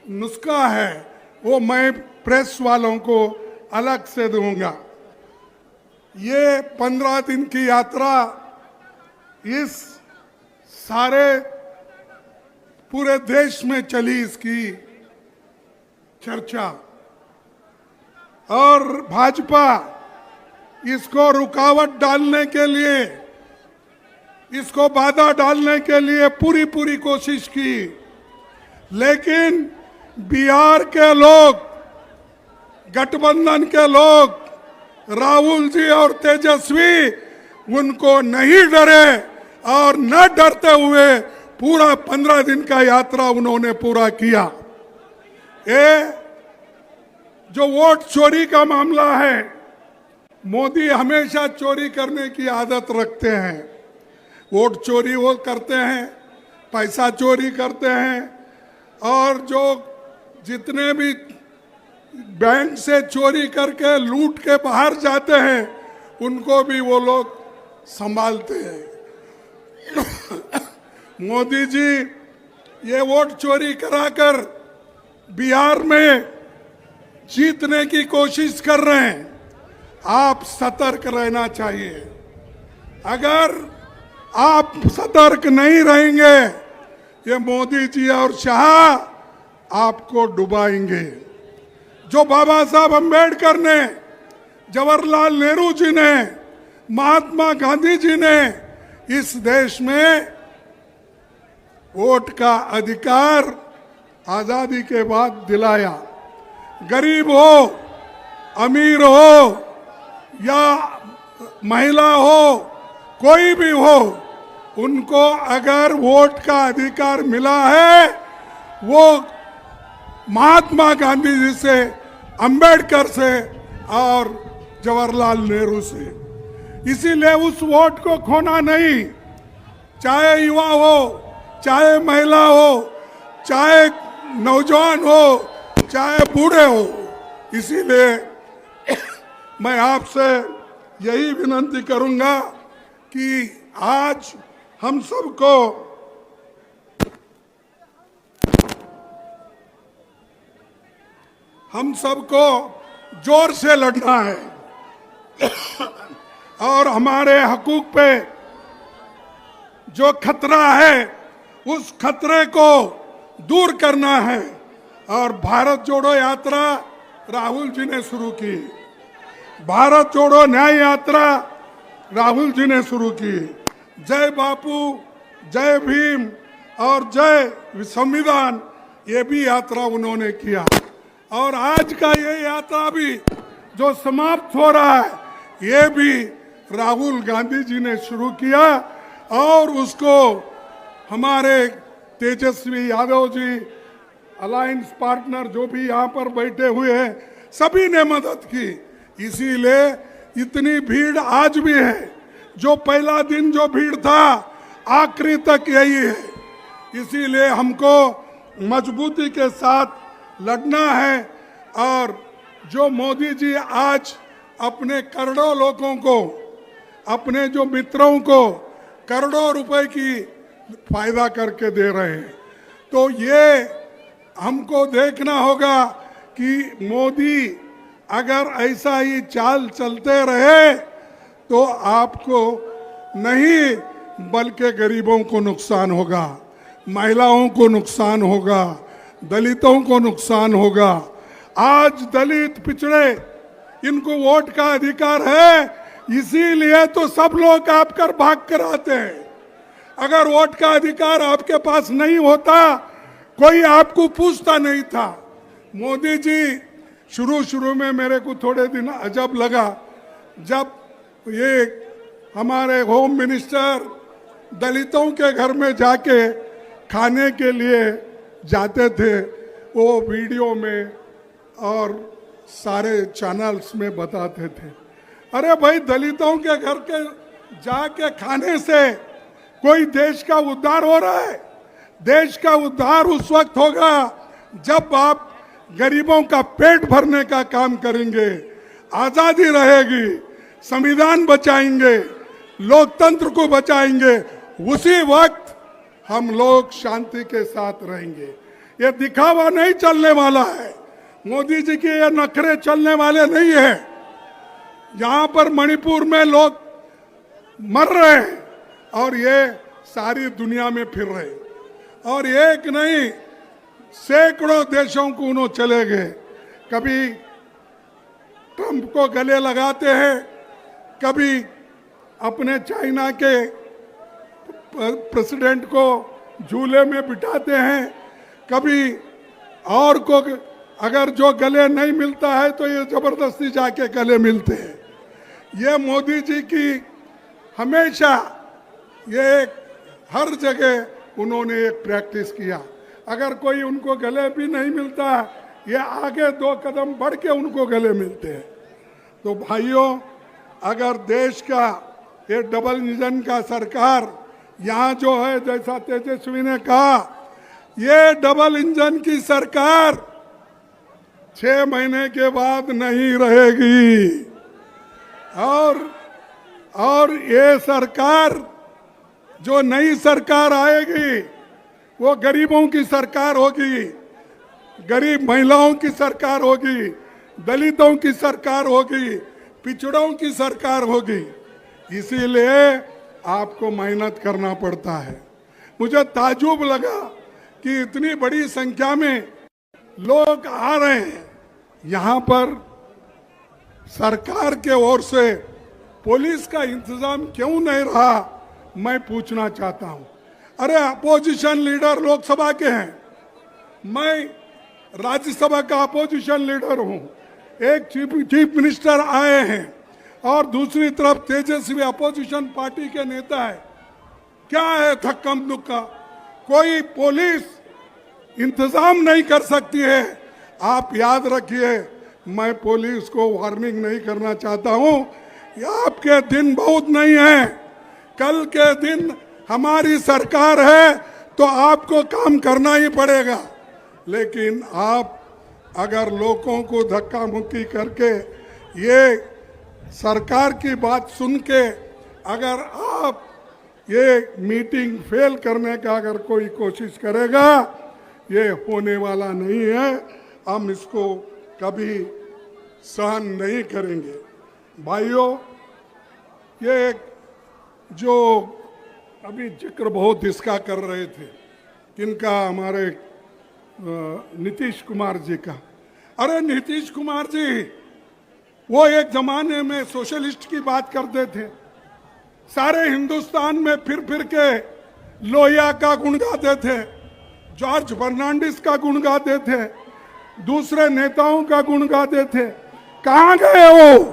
नुस्खा है वो मैं प्रेस वालों को अलग से दूंगा। ये 15 दिन की यात्रा इस सारे पूरे देश में चली, इसकी चर्चा, और भाजपा इसको रुकावट डालने के लिए, इसको बाधा डालने के लिए पूरी कोशिश की, लेकिन बिहार के लोग, गठबंधन के लोग, राहुल जी और तेजस्वी उनको नहीं डरे और न डरते हुए पूरा 15 दिन का यात्रा उन्होंने पूरा किया। ये जो वोट चोरी का मामला है, मोदी हमेशा चोरी करने की आदत रखते हैं। वोट चोरी वो करते हैं, पैसा चोरी करते हैं, और जो जितने भी बैंक से चोरी करके लूट के बाहर जाते हैं उनको भी वो लोग संभालते हैं। मोदी जी ये वोट चोरी कराकर बिहार में जीतने की कोशिश कर रहे हैं। आप सतर्क रहना चाहिए। अगर आप सतर्क नहीं रहेंगे, ये मोदी जी और शाह आपको डुबाएंगे। जो बाबा साहब अम्बेडकर ने, जवाहरलाल नेहरू जी ने, महात्मा गांधी जी ने इस देश में वोट का अधिकार आजादी के बाद दिलाया, गरीब हो, अमीर हो या महिला हो, कोई भी हो, उनको अगर वोट का अधिकार मिला है, वो महात्मा गांधी जी से, अंबेडकर से और जवाहरलाल नेहरू से। इसीलिए उस वोट को खोना नहीं, चाहे युवा हो, चाहे महिला हो, चाहे नौजवान हो, चाहे बूढ़े हो। इसीलिए मैं आपसे यही विनती करूंगा कि आज हम सबको जोर से लड़ना है और हमारे हकूक पे जो खतरा है उस खतरे को दूर करना है। और भारत जोड़ो यात्रा राहुल जी ने शुरू की, भारत जोड़ो न्याय यात्रा राहुल जी ने शुरू की। जय बापू, जय भीम और जय संविधान, ये भी यात्रा उन्होंने किया। और आज का ये यात्रा भी जो समाप्त हो रहा है, ये भी राहुल गांधी जी ने शुरू किया, और उसको हमारे तेजस्वी यादव जी, अलायंस पार्टनर जो भी यहाँ पर बैठे हुए हैं, सभी ने मदद की। इसीलिए इतनी भीड़ आज भी है। जो पहला दिन जो भीड़ था, आखिरी तक यही है। इसीलिए हमको मजबूती के साथ लड़ना है। और जो मोदी जी आज अपने करोड़ों लोगों को, अपने जो मित्रों को करोड़ों रुपए की फायदा करके दे रहे हैं, तो ये हमको देखना होगा कि मोदी अगर ऐसा ही चाल चलते रहे तो आपको नहीं बल्कि गरीबों को नुकसान होगा, महिलाओं को नुकसान होगा, दलितों को नुकसान होगा। आज दलित, पिछड़े, इनको वोट का अधिकार है, इसीलिए तो सब लोग आपकर भाग कर आते हैं। अगर वोट का अधिकार आपके पास नहीं होता, कोई आपको पूछता नहीं था। मोदी जी शुरू में मेरे को थोड़े दिन अजब लगा, जब ये हमारे होम मिनिस्टर दलितों के घर में जाके खाने के लिए जाते थे, वो वीडियो में और सारे चैनल्स में बताते थे। अरे भाई, दलितों के घर के जाके खाने से कोई देश का उद्धार हो रहा है? देश का उद्धार उस वक्त होगा जब आप गरीबों का पेट भरने का काम करेंगे, आजादी रहेगी, संविधान बचाएंगे, लोकतंत्र को बचाएंगे, उसी वक्त हम लोग शांति के साथ रहेंगे। ये दिखावा नहीं चलने वाला है। मोदी जी के ये नखरे चलने वाले नहीं है। यहाँ पर मणिपुर में लोग मर रहे हैं और ये सारी दुनिया में फिर रहे, और एक नहीं सैकड़ों देशों को उन्होंने चले गए। कभी ट्रंप को गले लगाते हैं, कभी अपने चाइना के प्रेसिडेंट को झूले में बिठाते हैं, कभी और को अगर जो गले नहीं मिलता है तो ये जबरदस्ती जाके गले मिलते हैं। ये मोदी जी की हमेशा ये हर जगह उन्होंने एक प्रैक्टिस किया। अगर कोई उनको गले भी नहीं मिलता, ये आगे 2 कदम बढ़ के उनको गले मिलते हैं। तो भाइयों, अगर देश का ये डबल इंजन का सरकार यहाँ जो है, जैसा तेजस्वी ने कहा, ये डबल इंजन की सरकार 6 महीने के बाद नहीं रहेगी। और ये सरकार, जो नई सरकार आएगी, वो गरीबों की सरकार होगी, गरीब महिलाओं की सरकार होगी, दलितों की सरकार होगी, पिछड़ों की सरकार होगी। इसीलिए आपको मेहनत करना पड़ता है। मुझे ताज्जुब लगा कि इतनी बड़ी संख्या में लोग आ रहे हैं। यहाँ पर सरकार के ओर से पुलिस का इंतजाम क्यों नहीं रहा, मैं पूछना चाहता हूँ। अरे अपोजिशन लीडर लोकसभा के हैं, मैं राज्यसभा का अपोजिशन लीडर हूँ। एक चीफ मिनिस्टर आए हैं और दूसरी तरफ तेजस्वी अपोजिशन पार्टी के नेता है। क्या है धक्कम धुक्का? कोई पुलिस इंतजाम नहीं कर सकती है। आप याद रखिए, मैं पुलिस को वार्निंग नहीं करना चाहता हूँ। आपके दिन बहुत नहीं है, कल के दिन हमारी सरकार है तो आपको काम करना ही पड़ेगा। लेकिन आप अगर लोगों को धक्का मुक्की करके, ये सरकार की बात सुन के अगर आप ये मीटिंग फेल करने का अगर कोई कोशिश करेगा, ये होने वाला नहीं है। हम इसको कभी सहन नहीं करेंगे। भाइयों, ये जो अभी जिक्र बहुत इसका कर रहे थे, किनका, हमारे नीतीश कुमार जी का। अरे नीतीश कुमार जी, वो एक जमाने में सोशलिस्ट की बात करते थे, सारे हिंदुस्तान में फिर फिर के लोहिया का गुण गाते थे, जॉर्ज फर्नांडिस का गुण गाते थे, दूसरे नेताओं का गुण गाते थे। कहाँ गए वो?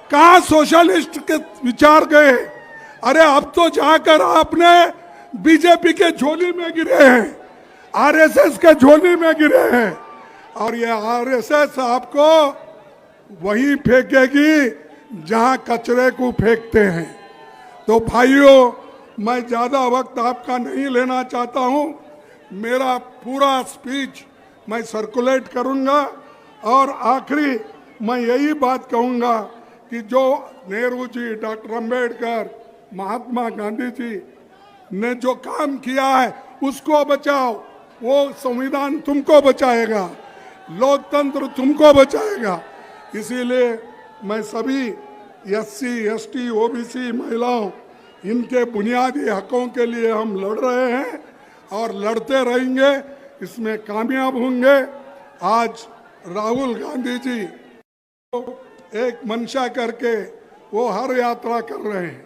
कहाँ सोशलिस्ट के विचार गए? अरे अब तो जाकर आपने बीजेपी के झोली में गिरे हैं, आरएसएस के झोली में गिरे हैं, और ये आरएसएस आपको वहीं फेंकेगी जहां कचरे को फेंकते हैं। तो भाइयों, मैं ज्यादा वक्त आपका नहीं लेना चाहता हूं। मेरा पूरा स्पीच मैं सर्कुलेट करूंगा और आखिरी मैं यही बात कहूंगा कि जो नेहरू जी, डॉक्टर अंबेडकर, महात्मा गांधी जी ने जो काम किया है उसको बचाओ। वो संविधान तुमको बचाएगा, लोकतंत्र तुमको बचाएगा। इसीलिए मैं सभी SC, ST, OBC महिलाओं, इनके बुनियादी हकों के लिए हम लड़ रहे हैं और लड़ते रहेंगे, इसमें कामयाब होंगे। आज राहुल गांधी जी एक मंशा करके वो हर यात्रा कर रहे हैं।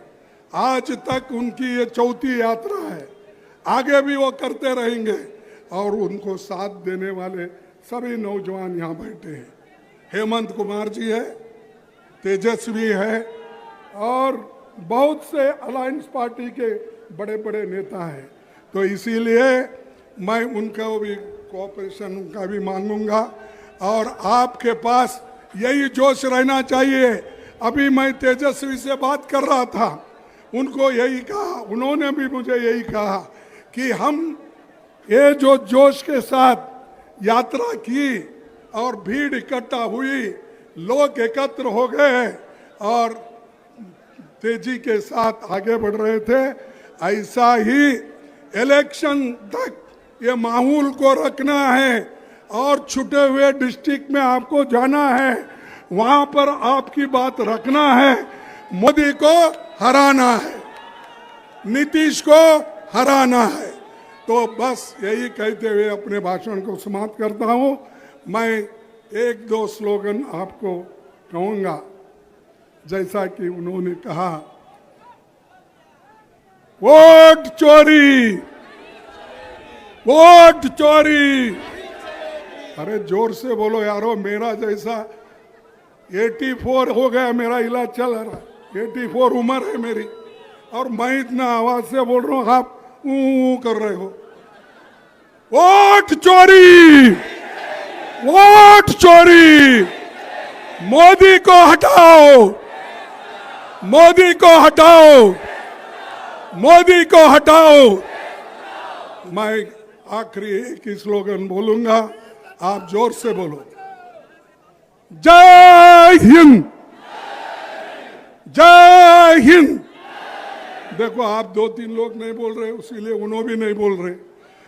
आज तक उनकी ये 4थी यात्रा है, आगे भी वो करते रहेंगे। और उनको साथ देने वाले सभी नौजवान यहाँ बैठे हैं। हेमंत कुमार जी है, तेजस्वी है, और बहुत से अलायंस पार्टी के बड़े बड़े नेता हैं। तो इसीलिए मैं उनका भी कोऑपरेशन उनका भी मांगूंगा, और आपके पास यही जोश रहना चाहिए। अभी मैं तेजस्वी से बात कर रहा था, उनको यही कहा, उन्होंने भी मुझे यही कहा कि हम ये जो जोश के साथ यात्रा की और भीड़ इकट्ठा हुई, लोग एकत्र हो गए और तेजी के साथ आगे बढ़ रहे थे, ऐसा ही इलेक्शन तक ये माहौल को रखना है और छुटे हुए डिस्ट्रिक्ट में आपको जाना है, वहां पर आपकी बात रखना है। मोदी को हराना है, नीतीश को हराना है। तो बस यही कहते हुए अपने भाषण को समाप्त करता हूं। मैं एक दो स्लोगन आपको कहूंगा, जैसा कि उन्होंने कहा, वोट चोरी, वोट चोरी। अरे जोर से बोलो यारो, मेरा जैसा 84 हो गया, मेरा इलाज चल रहा, 84 उम्र है मेरी, और मैं इतना आवाज से बोल रहा हूं, आप ऊ कर रहे हो। वोट चोरी, वोट चोरी, मोदी को हटाओ, मोदी को हटाओ, मोदी को हटाओ। मैं आखिरी एक ही स्लोगन बोलूंगा, आप जोर से बोलो, जय हिंद, जय हिंद। देखो आप 2-3 लोग नहीं बोल रहे, इसीलिए उन्होंने भी नहीं बोल रहे।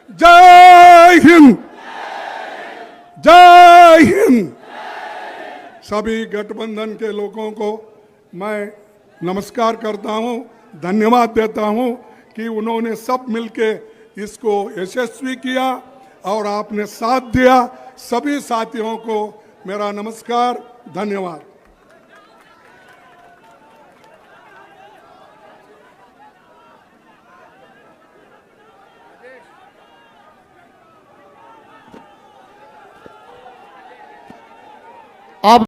जय हिंद, जय हिंद। सभी गठबंधन के लोगों को मैं नमस्कार करता हूं, धन्यवाद देता हूं कि उन्होंने सब मिलके इसको यशस्वी किया और आपने साथ दिया। सभी साथियों को मेरा नमस्कार, धन्यवाद। अब